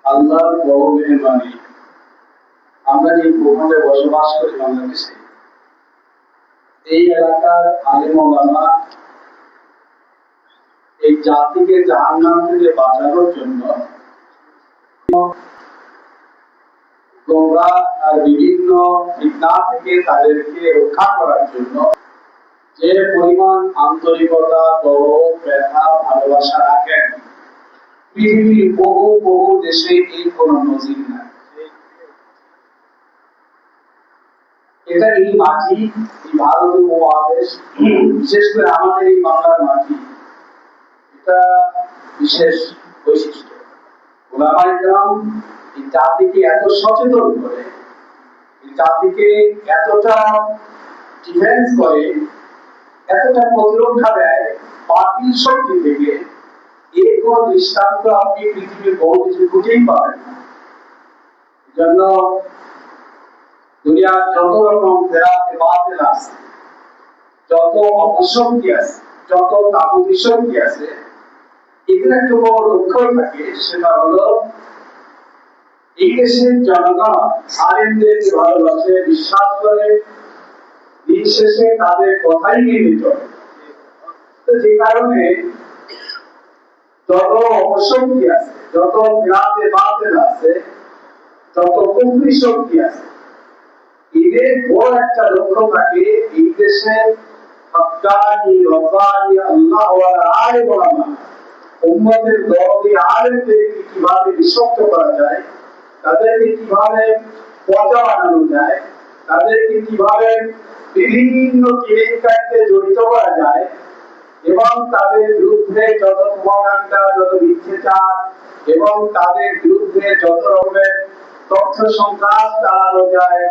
আল্লাহর বড় মেহেরবানি, আমরা যে ভূখণ্ডে বসবাস করি বাংলাদেশে, এই এলাকার আলেম ওলামা এই জাতিকে জাহান্নাম থেকে বাঁচানোর জন্য গোমরাহ আর বিভিন্ন ফিতনা থেকে তাদেরকে রক্ষা করার জন্য যে পরিমাণ আন্তরিকতা, দরদ, ব্যথা, ভালোবাসা রাখেন, পৃথিবীর বহু বহু দেশে এই কোনো নজির নাই। এটা এই মাটি, এই ভারত উপমহাদেশ, বিশেষ করে আমাদের এই বাংলার মাটি, এটা বিশেষ বৈশিষ্ট্য। ওলামায়ে কেরাম এই জাতিকে এত সচেতন করে, এই জাতিকে এতটা ডিফেন্স করে, এতটা প্রতিরক্ষা দেয় বাতিল শক্তি থেকে, এর কোন দৃষ্টান্ত আপনি পৃথিবীর বহু কিছু খুঁজেই পাবেন না। জন্য দুনিয়ার যত রকম ফেরাতে বাতিল আছে, যত অপশক্তি আছে, যত তাগুতি শক্তি আছে, এদের একটা বড় লক্ষ্য থাকে, সেটা হলো এই দেশের জনগণ আলেমদেরকে ভালোবাসে, বিশ্বাস করে, দিন শেষে তাদের কথাই মেনে চলে। যে কারণে যত অপশক্তি আছে, যত ফেরাতে বাতিল আছে, যত কুফরি শক্তি আছে, এদের বড় একটা লক্ষ্য থাকে এই দেশের হক্কানি, রব্বানি, আল্লাহ ওয়ালা আলেম ওলামা, উম্মতের দরদি আলেমদেরকে কিভাবে বিশ্বস্ত করা যায়, তাদেরকে কিভাবে পচা বানানো যায়, তাদেরকে কিভাবে বিভিন্ন কেলেঙ্কারিতে জড়িত করা যায়, এবং তাদের বিরুদ্ধে যত প্রপাগান্ডা, যত মিথ্যাচার, এবং তাদের বিরুদ্ধে যত রকমের তথ্য সন্ত্রাস চালানো যায়,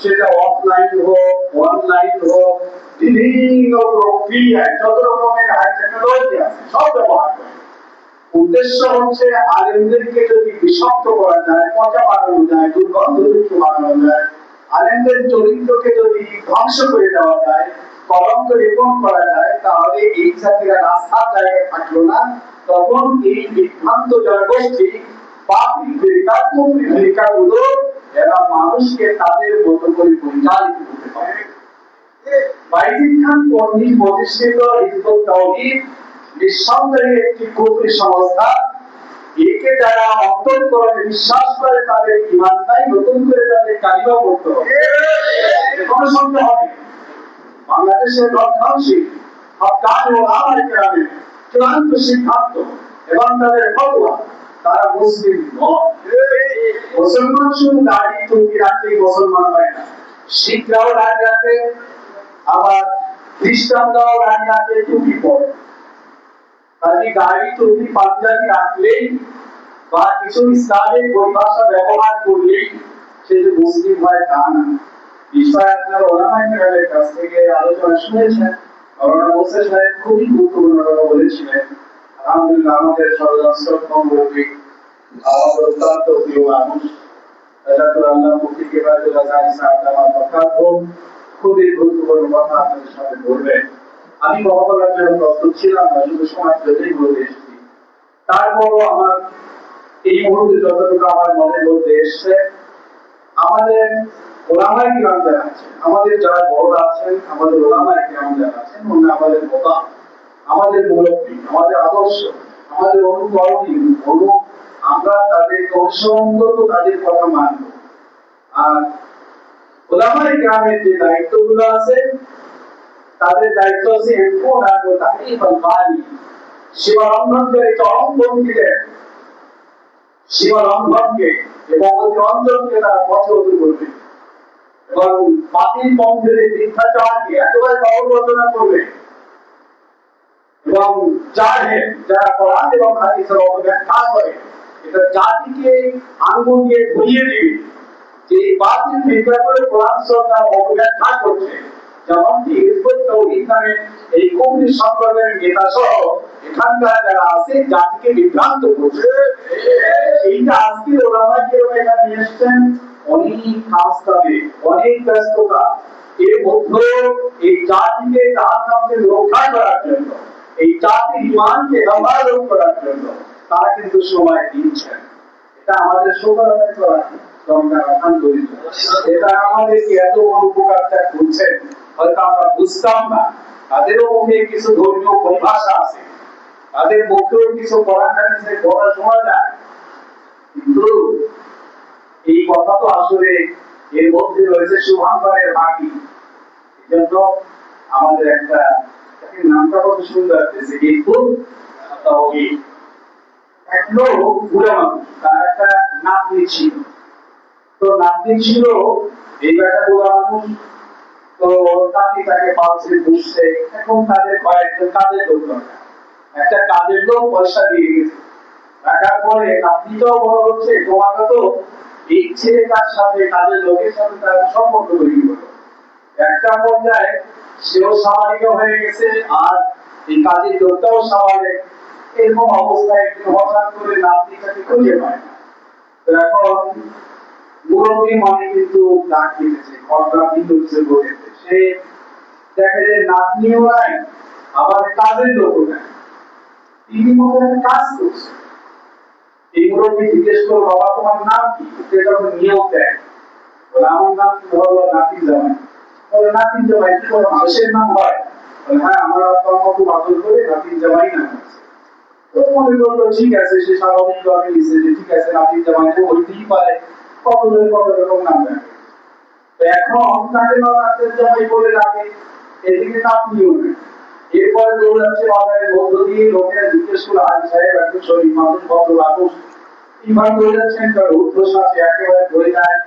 সেটা অফলাইন হোক, অনলাইন হোক, বিভিন্ন প্রক্রিয়ায় যত রকমের হাই টেকনোলজি আছে সব ব্যবহার করে। উদ্দেশ্য হচ্ছে আলেমদেরকে যদি বিষাক্ত করা যায়, পচা বানানো যায়, দুর্গন্ধযুক্ত বানানো যায়, আলেমদের চরিত্রকে যদি ধ্বংস করে দেওয়া যায়, কলঙ্ক লেপন করা যায়, তাহলে এই জাতিরা রাস্তার জায়গায় থাকলো না। তখন এই বিভ্রান্ত জনগোষ্ঠী বাতিল ফিরকা, কুফরি ফিরকাগুলো এরা মানুষকে তাদের মতো করে পরিচালিত করতে পারে। বাইজিদ খান কর্তৃক প্রতিষ্ঠিত হিজবুত তাওহীদ নিঃসন্দেহে একটি কুফরি সংস্থা। একে যারা অন্তঃকরণে বিশ্বাস করে, তাদের ঈমান নাই, নতুন করে তাদের কালিমা পড়তে হবে, কোনো সন্দেহ নেই। বাংলাদেশের রক্ষণশীল হক্কানি ওলামায়ে কেরামের চূড়ান্ত সিদ্ধান্ত এবং তাদের ফতোয়া, তারা মুসলিম নয়। মুসলমান শুধু দাড়ি টুপি রাখলেই মুসলমান হয় না, শিখরাও দাড়ি রাখে, আবার খ্রিস্টানরাও দাড়ি রাখে, টুপি পরে। তাহলে দাড়ি টুপি পাঞ্জাবি রাখলেই বা কিছু ইসলামিক পরিভাষা ব্যবহার করলেই সে যে মুসলিম হয় তা না। বিষয় আপনার ওলামায়ে কেরামের কাছ থেকে আলোচনা শুনেছেন, মাওলানা মুসা সাহেব খুবই গুরুত্বপূর্ণ কথা বলেছিলেন। আলহামদুলিল্লাহ, আমাদের সর্বশ্রদ্ধ মুরব্বী, আমাদের অত্যন্ত প্রিয় মানুষ, আল্লাহ মুফতি বায়তুল্লাহ জানি সাহেব আমার কথা খুবই গুরুত্বপূর্ণ কথা আপনাদের সাথে বলবেন। আমি কথা বলার জন্য প্রস্তুত ছিলাম না, শুধু সময় পেলেই বলে এসেছি। তারপরও আমার এই মুহূর্তে যতটুকু আমার মনের মধ্যে এসছে, আমাদের ওলামায়ে কিরাম যারা আছেন, আমাদের যারা বড় আছেন, আমাদের ওলামায়ে কিরাম যারা আছেন, আমাদের নেতা, আমাদের মুরব্বী, আমাদের আদর্শ, আমাদের অনুকরণীয়, আমরা তাদের অনুসরণ, তাদের কথা মানব। আর ওলামায়ে কিরামের যে দায়িত্বগুলো আছে, তাদের দায়িত্ব আছে সীমা লঙ্ঘনকে চরমপন্থীদের সীমা লঙ্ঘনকে এবং অঞ্চলকে তারা পথরোধ করবে, এবং বাতিল পন্থীদের মিথ্যাচারকে একেবারে প্রবর্তনা করবে, এবং যারা কোরআন এবং হাদিসের অপব্যাখ্যা করে, এটা জাতিকে আঙ্গুল দিয়ে ধরিয়ে দিবে যে বাতিল ফিতনা করে কোরআন সুন্নাহ অপব্যাখ্যা করছে। যেমন হিজবুত তাওহীদ নামে এই কুফরি সম্প্রদায়ের নেতা সহ এখানকার যারা আছে, জাতিকে বিভ্রান্ত করছে। এইটা আজকে ওলামায়ে কেরাম এখানে নিয়ে এসেছেন, অনেক কাজ থাকে, অনেক ব্যস্ততা, এর মধ্যে এই জাতিকে জাহান্নাম থেকে রক্ষা করার জন্য, এই জাতির ঈমানকে হেফাজত করার জন্য তারা কিন্তু সময় দিচ্ছেন। তা আমাদের সৌভাগ্য করা দরকার আলহামদুলিল্লাহ। এটা আমাদেরকে এত বড় উপকারটা করছেন হয়তো আমরা বুঝতাম না। তাদেরও মুখে কিছু ধর্মীয় পরিভাষা আছে, তাদের মুখেও কিছু পড়াখানিতে বলা শোনা যায়, কিন্তু এই কথা তো আসলে এর মধ্যে রয়েছে শুভাঙ্করের বাকি। এই জন্য আমাদের একটা নামটা কত সুন্দর আছে, এক লোক বুড়া মানুষ, তার একটা নাতনি ছিল। তো নাতনি ছিল এই একটা বুড়া মানুষ, তো নাতনি তাকে পালছে বুঝছে। এখন তাদের কয়েকজন কাজের লোক দরকার, একটা কাজের লোক পয়সা দিয়ে গেছে। রাখার পরে নাতনিটাও বড় হচ্ছে, তোমাকে তো এই ছেলেটার সাথে কাজের লোকের সাথে তার সম্পর্ক তৈরি হলো। একটা পর্যায়ে সেও স্বাভাবিক হয়ে গেছে, আর এই কাজের লোকটাও স্বাভাবিক। এরকম অবস্থায় একদিন হঠাৎ করে নাতনিটাকে খুঁজে পায় না। এখন মুরব্বী মানে কিন্তু ডাক দিতেছে, ঘটনা কিন্তু ঘটেছে। সে দেখে যে নাতনিও নাই, আবার কাজের লোকও নাই, তিনি মনে কাজ করছে। এই মুরব্বী জিজ্ঞেস করলো, বাবা তোমার নাম কি? সে যখন নিয়োগ দেয়, বলে আমার নাম হলো নাতিন জামাই। বলে নাতিন জামাই কি করে মানুষের নাম হয়? বলে হ্যাঁ, আমার আব্বা আম্মা খুব আদর করে নাতিন জামাই নাম আছে। তো মনে করলো ঠিক আছে, সে স্বাভাবিক ভাবে নিচ্ছে যে ঠিক আছে নাতিন জামাই তো হইতেই পারে, কত রকম নাম রাখে। তো এখন তাকে নাতিন জামাই বলে ডাকে, এদিকে নাতনিও নেই। এরপরে দৌড়াচ্ছে বাজারের মধ্য দিয়ে, লোকেরা জিজ্ঞেস করে আজ সাহেব একটু শরীর মানুষ ভদ্র মানুষ ইমান দৌড়াচ্ছেন, তার ঊর্ধ্বশ্বাসে একেবারে ধরে যায়।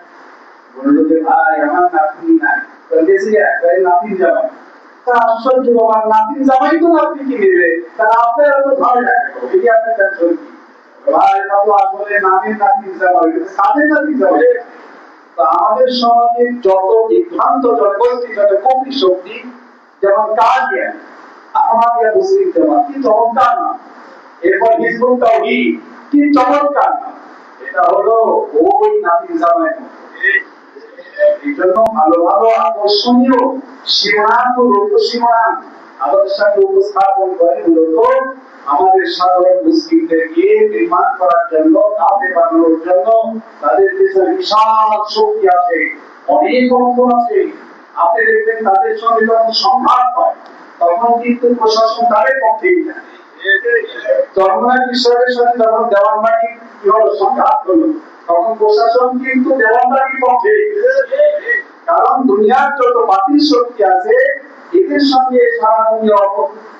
বললো যে ভাই আমার নাতনি নাই। গেছি একবারে নাতিন জামাই। তা আশ্চর্য, আমার নাতিন জামাই তো নাতনি কি নেবে, তাহলে আপনার এত ভালো লাগে এটি আপনার টেনশন কি? ভাই তা তো আসলে নামের নাতিন জামাই, কাজের নাতিন জামাই। তো আমাদের সমাজে যত বিভ্রান্ত জনগোষ্ঠী, যত কপি শক্তি, যেমন কাজিয়া আহমদিয়া মুসলিম জামাত, কি চমৎকার নাম। এরপর হিজবুত তাওহীদ, কি চমৎকার নাম। এটা হলো ওই নাতিন জামাই। এই জন্য ভালো ভালো আকর্ষণীয় শিরোনাম ও রূপ শিরোনাম আমাদের সামনে উপস্থাপন করে মূলত আমাদের সাধারণ মুসলিমদেরকে নির্মাণ করার জন্য, কাঁধে বানানোর জন্য। তাদের পেছনে বিশাল শক্তি আছে, অনেক অর্থ আছে। আপনি দেখবেন তাদের সঙ্গে যখন সংঘাত হয় তখন কিন্তু প্রশাসন তাদের পক্ষেই যায়। চরমনায় কৃষকের সাথে যখন দেওয়ানবাগি কি হলো, সংঘাত হলো, তখন প্রশাসন কিন্তু দেওয়ানবাগির পক্ষে। কারণ দুনিয়ার যত বাতিল শক্তি আছে এদের সঙ্গে সারা দুনিয়া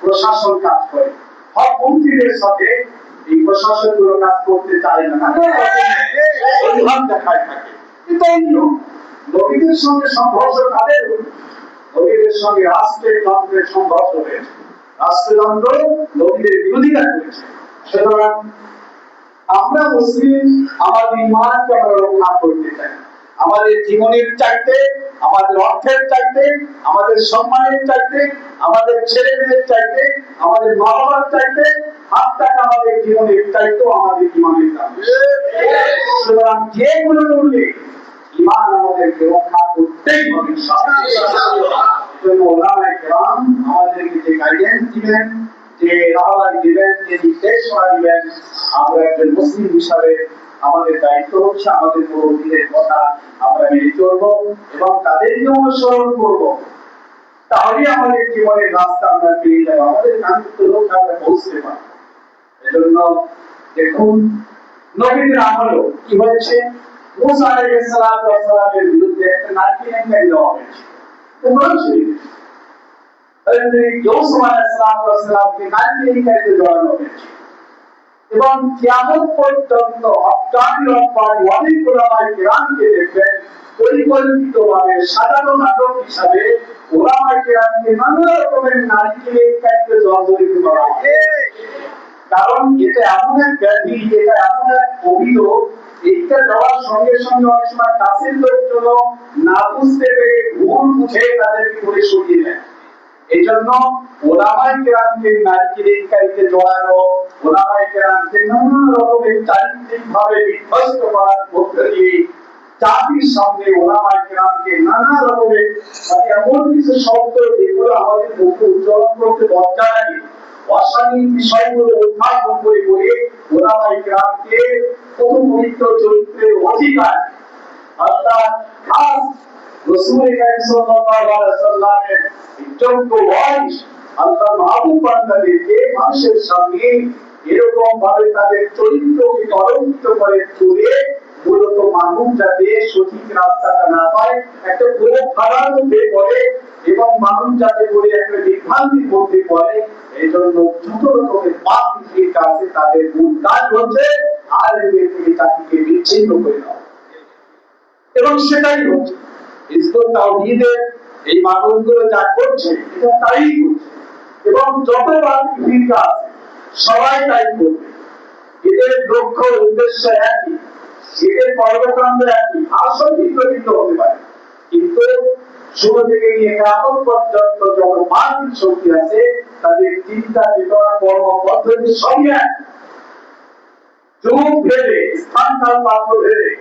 প্রশাসন কাজ করে। হকপন্থীদের সাথে এই প্রশাসন গুলো কাজ করতে চায় না, দেখায় থাকে। এটাই নিয়ম। নবীদের সঙ্গে সংঘর্ষ কাদের? নবীদের সঙ্গে রাষ্ট্রের তন্ত্রের সংঘর্ষ হয়েছে। রাষ্ট্রযন্ত্র নবীদের বিরোধিতা করেছে। সুতরাং আমরা মুসলিম, আমাদের ইমানকে আমরা রক্ষা করতে চাই। আমাদের জীবনের চাইতে, আমাদের অর্থের চাইতে, আমাদের সম্মানের চাইতে, আমাদের ছেলে মেয়ের চাইতে, আমাদের মা বাবার চাইতে, আমাদের জীবনের চাইতেও আমাদের ইমানের দাম। সুতরাং যে কোনো মূল্যে ইমান আমাদেরকে রক্ষা করতেই হবে। আমাদেরকে যে গাইডেন্স দিবেন, যে রাহবার দিবেন, যে নির্দেশনা দিবেন, আমরা একজন মুসলিম হিসাবে আমাদের দায়িত্ব হচ্ছে আমাদের মুরব্বীদের কথা আমরা মেনে চলবো এবং তাদেরকে অনুসরণ করবো। তাহলে আমাদের জীবনের রাস্তা আমরা পেয়ে যাবো, আমাদের কাঙ্ক্ষিত লক্ষ্যে আমরা পৌঁছতে পারবো। এজন্য দেখুন নবীদের আমলও কি হয়েছে। মুসা আলাইহিস সালামের বিরুদ্ধে একটা নারী কেলেঙ্কারি দেওয়া হয়েছে। ইউসুফ আলাইহিস সালামকে নারী কেলেঙ্কারিতে জড়ানো হয়েছে এবং কিয়ামত পর্যন্ত হক্কানি রব্বানি অনেক উলামায়ে কেরামকে দেখবেন পরিকল্পিতভাবে সাজানো নাটক হিসাবে উলামায়ে কেরামকে নানা রকমের নারী কেলেঙ্কারিতে জড়িত করা হয়। কারণ এটা এমন এক ব্যাধি, এটা এমন এক অভিযোগ, এইটা দেওয়ার সঙ্গে সঙ্গে অনেক সময় কাছের লোকজন না বুঝতে পেরে ভুল বুঝে তাদেরকে করে সরিয়ে দেয়। এই জন্য ওলামায়ে কেরামকে নারী কেলেঙ্কারিতে জড়ানো, ওলামায়ে কেরামকে নানা রকমের চারিত্রিক ভাবে বিধ্বস্ত করার মধ্য দিয়ে জাতির সামনে ওলামায়ে কেরামকে নানা রকমের এমন কিছু শব্দ যেগুলো আমাদের মুখে উচ্চারণ করতে লজ্জা লাগে, অশালীন বিষয়গুলো উত্থাপন করে ওলামায়ে কেরামকে পবিত্র চরিত্রের অধিকার অর্থাৎ খাস রাসূল কারীম সাল্লাল্লাহু আলাইহি ওয়াসাল্লামের যোগ্য ওয়ারিস আল্লাহর মাহবুব বান্দাদেরকে মানুষের সামনে এরকম ভাবে তাদের চরিত্রকে কলঙ্কিত করে তুলে মূলত মানুষ যাতে সঠিক রাস্তাটা না পায়, একটা পুরো খারাপ মধ্যে পড়ে এবং মানুষ যাতে করে একটা বিভ্রান্তির মধ্যে পড়ে, এই জন্য যত রকমের পাপ শিরক আছে তাদের মূল কাজ হচ্ছে আলেমদের থেকে জাতিকে বিচ্ছিন্ন করে দেওয়া। এবং সেটাই হচ্ছে হিজবুত তাওহীদের এই মানুষগুলো যা করছে এটা তাই করছে এবং যত বাকি ফিরকা আছে সবাই তাই করবে। এদের লক্ষ্য উদ্দেশ্য একই, এদের কর্মকাণ্ড একই, আসল ভিন্ন ভিন্ন হতে পারে, কিন্তু শুরু থেকে নিয়ে কিয়ামত পর্যন্ত যত মানবিক শক্তি আছে তাদের চিন্তা চেতনা কর্ম পদ্ধতি সবই এক। যুগ ভেদে স্থান কাল পাত্র ভেদে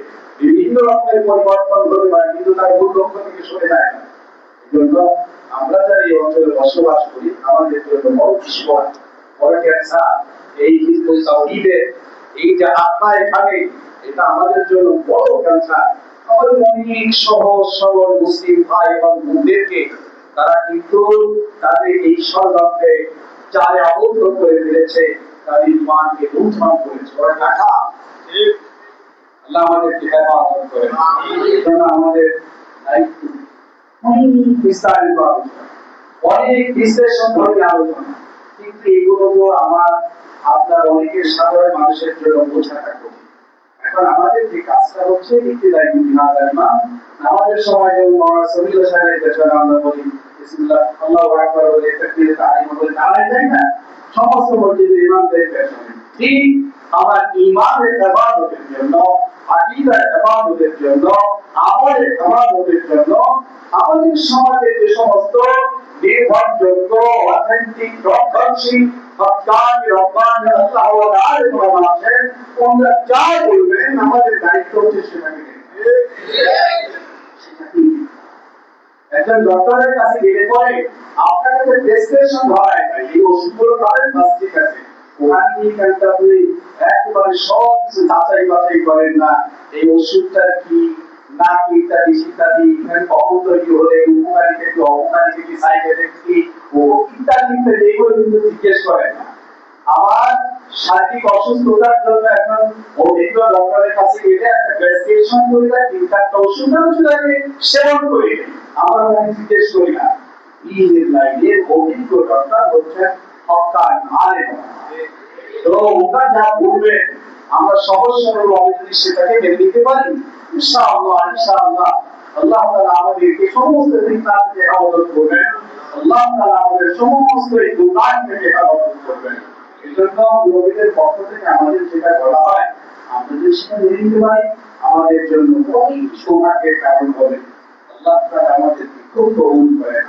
বিভিন্ন রকমের পরিবর্তন হতে পারে, কিন্তু তার মূল লক্ষ্য থেকে সরে যায় না। এজন্য আমরা যারা এই অঞ্চলে বসবাস করি আমাদের জন্য বড় বিস্ময়, বড় ক্যান্সার এই হিজবুত তাওহীদের এই যে আত্মা এখানে, এটা আমাদের জন্য বড় ক্যান্সার। আমাদের অনেক সহজ সরল মুসলিম ভাই এবং বোনদেরকে তারা কিন্তু তাদের এই ষড়যন্ত্রে জালে আবদ্ধ করে ফেলেছে, তাদের ইমানকে লুণ্ঠন করেছে। ওরা টাকা আল্লাহ আমাদেরকে হেফাজত করেন। এজন্য আমাদের দায়িত্ব অনেক বিস্তারিত আলোচনা, অনেক বিশ্লেষণ ধরে আলোচনা, কিন্তু এগুলো তো আমার আপনার অনেকের সাধারণ মানুষের জন্য বোঝাটা কঠিন। এখন আমাদের যে কাজটা হচ্ছে ইবতিদাই মুনাজাত, আমাদের সময় যেমন মাওলানা সবিউল সাহেবের পেছনে আমরা বলি বিসমিল্লাহ আল্লাহু আকবার বলে তাকবীরে তাহরিমা বলে দাঁড়াই যাই না, সমস্ত মসজিদের ইমামদের পেছনে ঠিক আমার ঈমানের ইবাদতের জন্য, আকীদার ইবাদতের জন্য, আমলের ইবাদতের জন্য আমাদের সমাজে যে সমস্ত নির্ভরযোগ্য অথেন্টিক রক্ষণশীল হক্কানি রব্বানি আল্লাহ ওয়ালা আলেম ওলামা আছেন, ওনারা যা বলবেন আমাদের দায়িত্ব হচ্ছে সেটাকে একজন ডক্টরের কাছে গেলে পরে আপনাকে যে প্রেসক্রিপশন ধরায় এই ওষুধগুলো খাবেন বাস ঠিক আছে, ওখানে গিয়ে কিন্তু আপনি একেবারে সব কিছু যাচাই বাছাই করেন না, এই ওষুধটা কি না কি ইত্যাদি ইত্যাদি, এখানে কখন তৈরি হলে উপকারিতা কি অপকারিতা কি সাইড এফেক্ট কি ও ইত্যাদি ইত্যাদি এগুলো কিন্তু জিজ্ঞেস করেন না। আমার শারীরিক অসুস্থতার জন্য এখন অভিজ্ঞ ডক্টরের কাছে গেলে একটা প্রেসক্রিপশন করে দেয়, তিন-চারটা ওষুধ আমি সেবন করি, আমরা ওখানে জিজ্ঞেস করি না। এই লাইনে অভিজ্ঞ ডক্টর হচ্ছেন হক্কানি আলেম, তো ওটা যা বলবে আমরা সহজ সরল ভাবে সেটাকে মেনে নিতে পারি ইনশাআল্লাহ। ইনশাআল্লাহ আল্লাহ তাআলা আমাদেরকে সমস্ত ফিতনা থেকে হেফাজত করবেন, আল্লাহ তাআলা আমাদের সমস্ত গুনাহ থেকে হেফাজত করবেন। এজন্য নবীদের পক্ষ থেকে আমাদের যেটা বলা হয় আমরা যদি সেটা মেনে নিতে পারি আমাদের জন্য অনেক সৌভাগ্যের কারণ হবে। আল্লাহ তাআলা আমাদেরকে খুব কবুল করেন,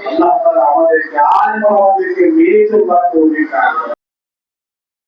আল্লাহ তাআলা আমাদেরকে আলেম আমাদেরকে মেনে চলবার তৌফিক দান করেন।